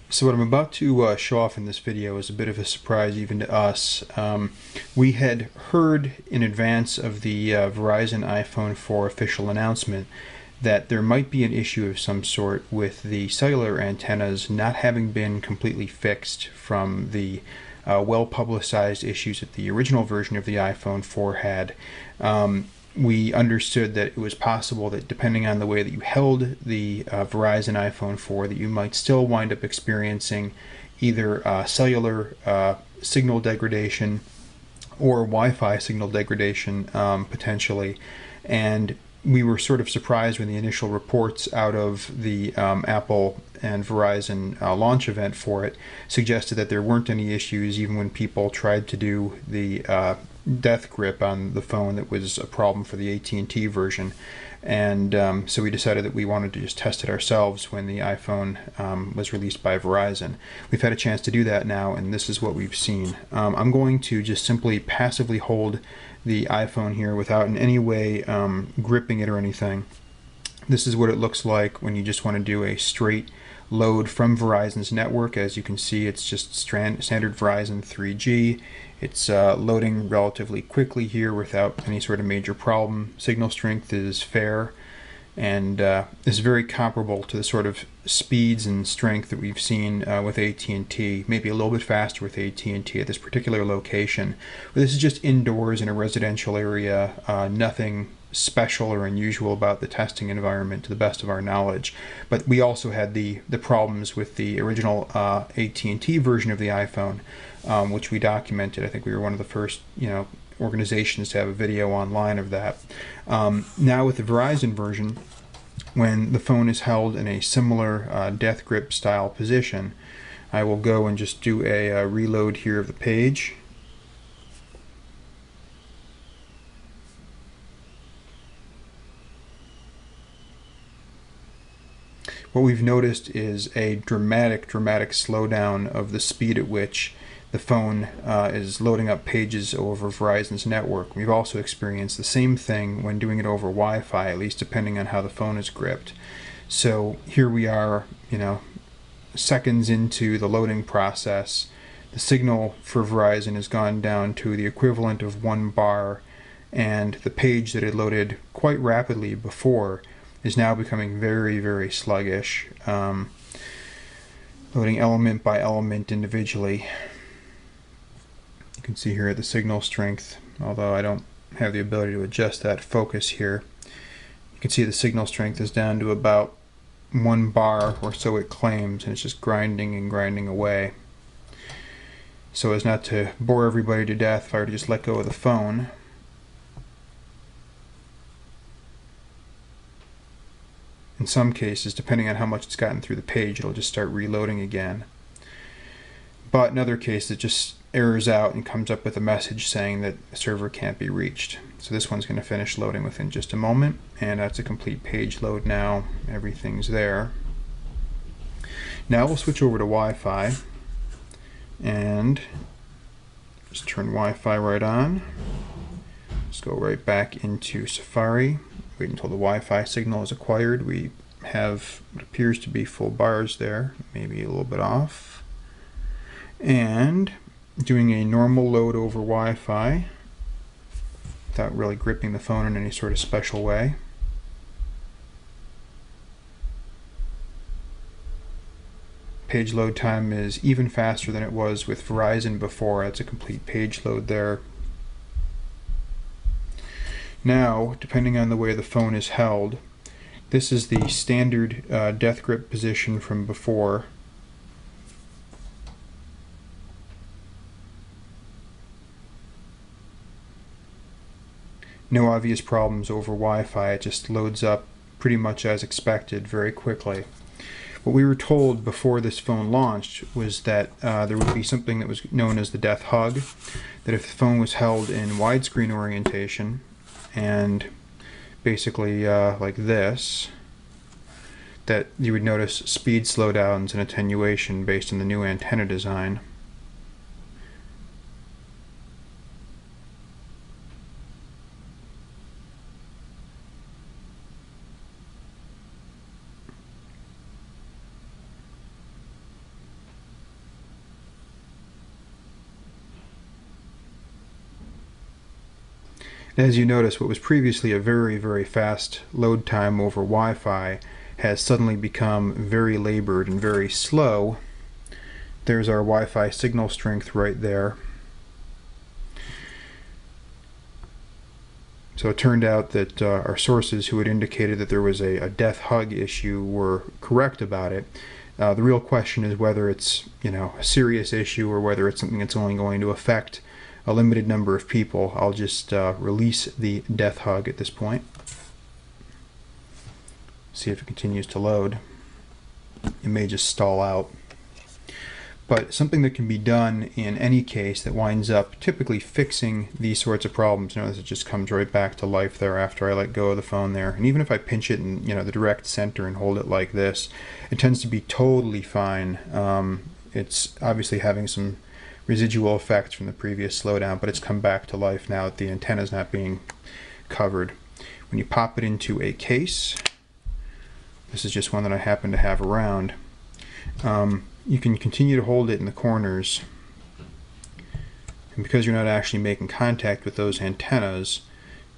So what I'm about to show off in this video is a bit of a surprise even to us. We had heard in advance of the Verizon iPhone 4 official announcement that there might be an issue of some sort with the cellular antennas not having been completely fixed from the well-publicized issues that the original version of the iPhone 4 had. We understood that it was possible that depending on the way that you held the Verizon iPhone 4 that you might still wind up experiencing either cellular signal degradation or Wi-Fi signal degradation potentially. And we were sort of surprised when the initial reports out of the Apple and Verizon launch event for it suggested that there weren't any issues, even when people tried to do the death grip on the phone that was a problem for the AT&T version. And so we decided that we wanted to just test it ourselves when the iPhone was released by Verizon. We've had a chance to do that now, and this is what we've seen. I'm going to just simply passively hold the iPhone here without in any way gripping it or anything. This is what it looks like when you just want to do a straight load from Verizon's network. As you can see, it's just standard Verizon 3G. It's loading relatively quickly here without any sort of major problem. Signal strength is fair and is very comparable to the sort of speeds and strength that we've seen with AT&T, maybe a little bit faster with AT&T at this particular location. But this is just indoors in a residential area, nothing special or unusual about the testing environment to the best of our knowledge. But we also had the problems with the original AT&T version of the iPhone, which we documented. I think we were one of the first, organizations to have a video online of that. Now with the Verizon version, when the phone is held in a similar death grip style position, I will go and just do a reload here of the page. What we've noticed is a dramatic slowdown of the speed at which the phone is loading up pages over Verizon's network. We've also experienced the same thing when doing it over Wi-Fi, at least depending on how the phone is gripped. So here we are, seconds into the loading process. The signal for Verizon has gone down to the equivalent of 1 bar, and the page that had loaded quite rapidly before is now becoming very sluggish, loading element by element individually. You can see here the signal strength, although I don't have the ability to adjust that focus here. You can see the signal strength is down to about 1 bar, or so it claims, and it's just grinding and grinding away. So as not to bore everybody to death, if I were to just let go of the phone, in some cases, depending on how much it's gotten through the page, it'll just start reloading again. But in other cases, it just errors out and comes up with a message saying that the server can't be reached. So this one's going to finish loading within just a moment, and that's a complete page load now. Everything's there. Now we'll switch over to Wi-Fi and just turn Wi-Fi right on. Just go right back into Safari. Wait until the Wi-Fi signal is acquired. We have what appears to be full bars there, maybe a little bit off. And doing a normal load over Wi-Fi without really gripping the phone in any sort of special way. Page load time is even faster than it was with Verizon before. That's a complete page load there. Now, depending on the way the phone is held, this is the standard death grip position from before. No obvious problems over Wi-Fi. It just loads up pretty much as expected very quickly. What we were told before this phone launched was that there would be something that was known as the death hug, that if the phone was held in widescreen orientation and basically like this, that you would notice speed slowdowns and attenuation based on the new antenna design. As you notice, what was previously a very, very fast load time over Wi-Fi has suddenly become very labored and very slow. There's our Wi-Fi signal strength right there. So it turned out that our sources who had indicated that there was a death hug issue were correct about it. The real question is whether it's, a serious issue or whether it's something that's only going to affect a limited number of people. I'll just release the death hug at this point. See if it continues to load. It may just stall out. But something that can be done in any case that winds up typically fixing these sorts of problems. Notice it just comes right back to life there after I let go of the phone there. And even if I pinch it in the direct center and hold it like this, it tends to be totally fine. It's obviously having some residual effects from the previous slowdown, but it's come back to life now that the antenna is not being covered. When you pop it into a case, this is just one that I happen to have around, you can continue to hold it in the corners, and because you're not actually making contact with those antennas,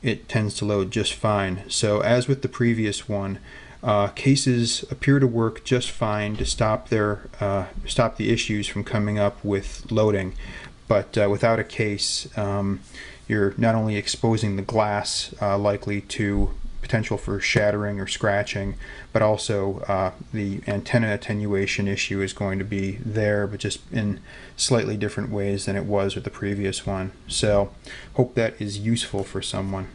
it tends to load just fine. So as with the previous one, cases appear to work just fine to stop the issues from coming up with loading, but without a case, you're not only exposing the glass likely to potential for shattering or scratching, but also the antenna attenuation issue is going to be there, but just in slightly different ways than it was with the previous one. So hope that is useful for someone.